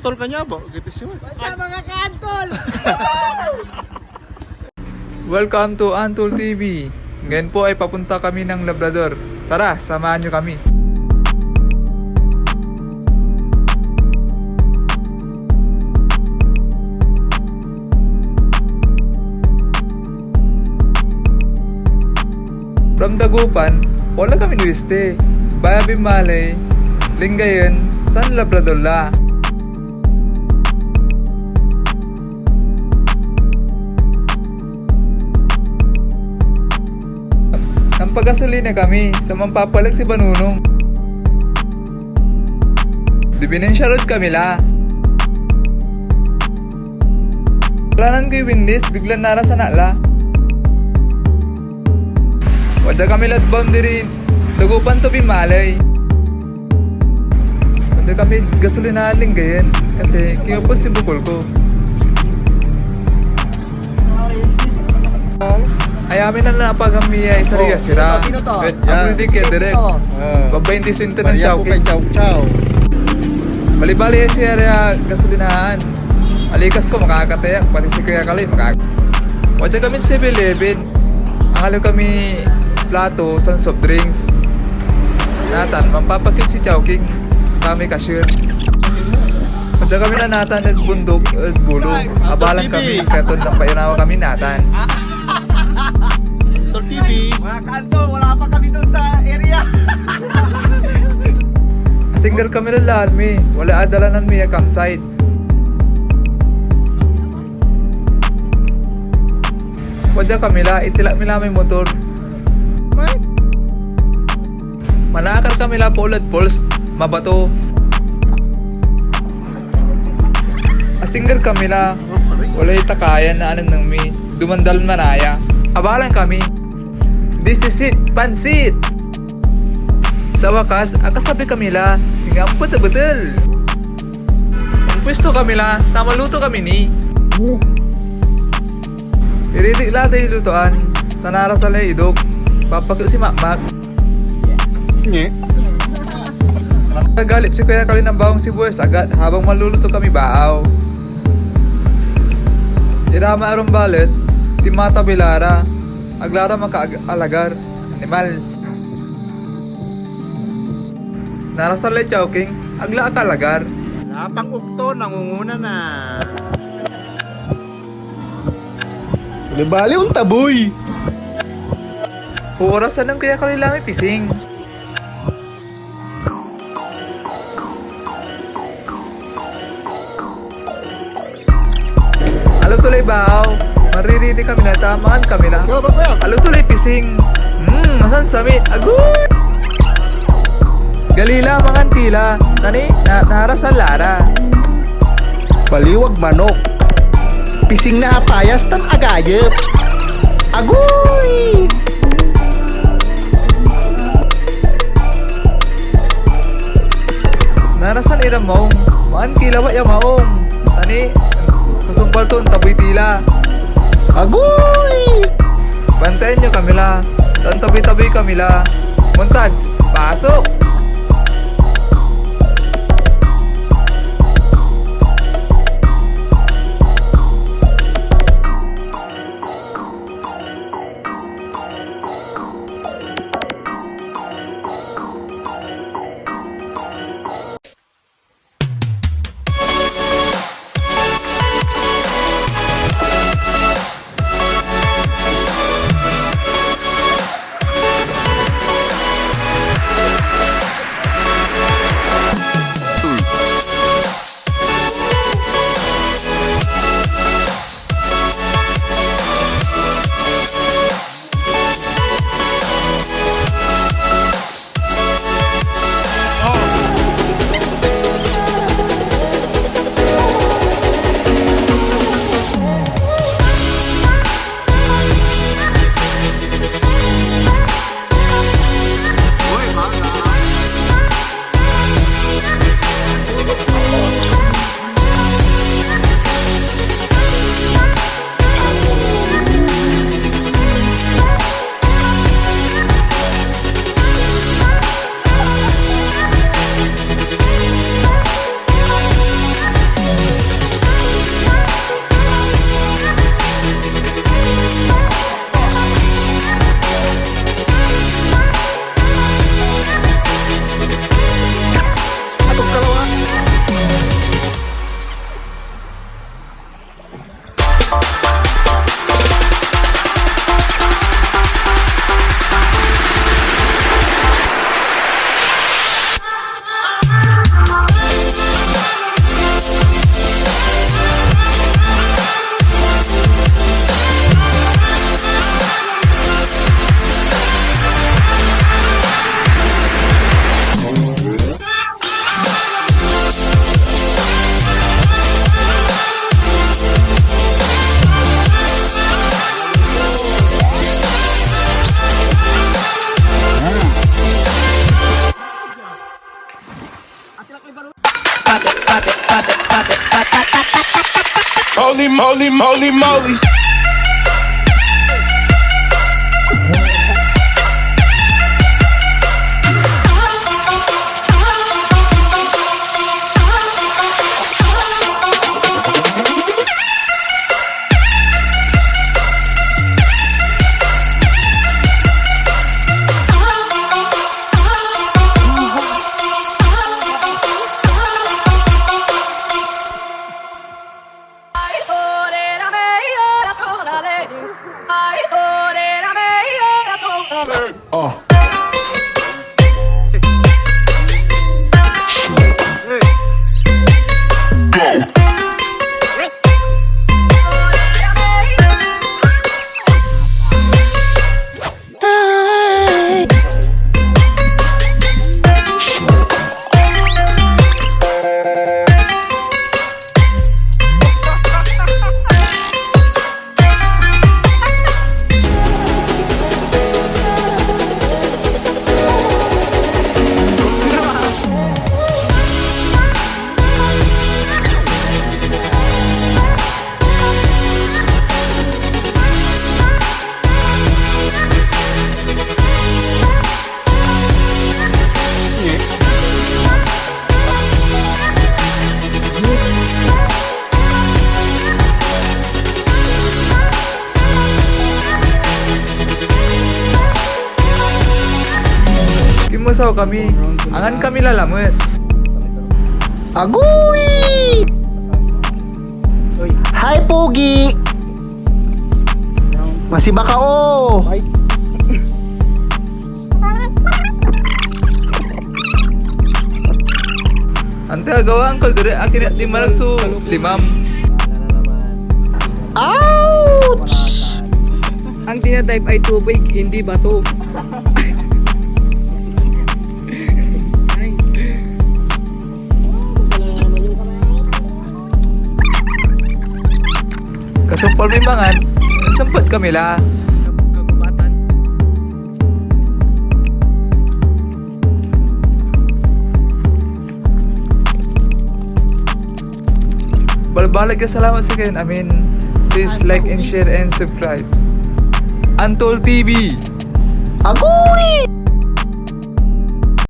Antol ka niya ba? Gitu siya. Sa mga kaantol! Welcome to Antol TV. Ngayon po ay papunta kami ng Labrador. Tara, samahan nyo kami. From Dagupan, wala kami nuwiste. Bayabi Malay, Lingayen, San Labrador la. Nang pagasolina kami sa mampapalag si Banunong. Dibinensya road kami la. Planan ko yung windis, biglang narasa na la. Wadya kami lat boundary, Dagupan to Bimalay. Wadya kami gasolinahan Lingayen kasi kinupos si bukol ko. Ay amin na napag kami ay sariya sira. Ang hindi kaya direct. Pag 20 sinto ng chowking. Bali-bali si area gasolinahan. Alikas ko makakatayak, pati si Kuya Kali makakatayak. Wadya kami 7-Eleven. Ang halo kami plato sa soft drinks. Natan, mampapakit si Chowking sa aming cashier. Wadya kami na natan at bundok at bulo. Abalang kami, katon ng payunawa kami natan. Antol TV. Mga kaantol, wala pa kami dun sa area! Asinggar kami na lalmi, wala adalanan miya campsite. Wadya kami la, itila mila may motor. Manakar kami la po ulat pols, mabato. Asinggar kami la, wala itakayan na anan ng mi, dumandal manaya. Abalan kami, this is it, pansit! Sa wakas, akasabi kami la, singang betul-betul. Ang pwesto kami la, tamaluto kami ni. Iridik la tayo lutoan, tanara sa lay idog, papakyo si Makmak. Nagalit si Kuya Kali ng bawang sibuyas agad habang maluluto kami baaw. Irama arong balet, timata bilara, aglara makaalagar, animal. Narasalay Chowking, agla akalagar. Lapang ukto, nangunguna na. Bali un taboy. Orasan ng Kuya Kali lang may pising. Alo tulay baaw, maririnig kami na tamaan kami lang. Alo tulay pising. Masan sami, agoy! Galila mangan tila, nani naharasal lara. Baliwag manok. Pising na apayas tan agayep. Agoy! Narasan ira maong, mangan kilawa ya maong. Tani, kasumpal to taboy tila. Agoy! Bantayan nyo kami la, tan tabi-tabi kami la. Montage, pasok! moly, moly, moly. Kimusaw kami, angan kami lalamut. Agoy! Hi, Pogi! Masih ba ka, oh? Ante agawa angkol dire akin at limarag su limam. Ouch! Ang tinatype ay tubig, hindi bato. Kasumpal may mangan, sempat kami lah. Kagubatan. Balbalik ka salamat sa kayo amin. Please like and share and subscribe. Antol TV. Agoy!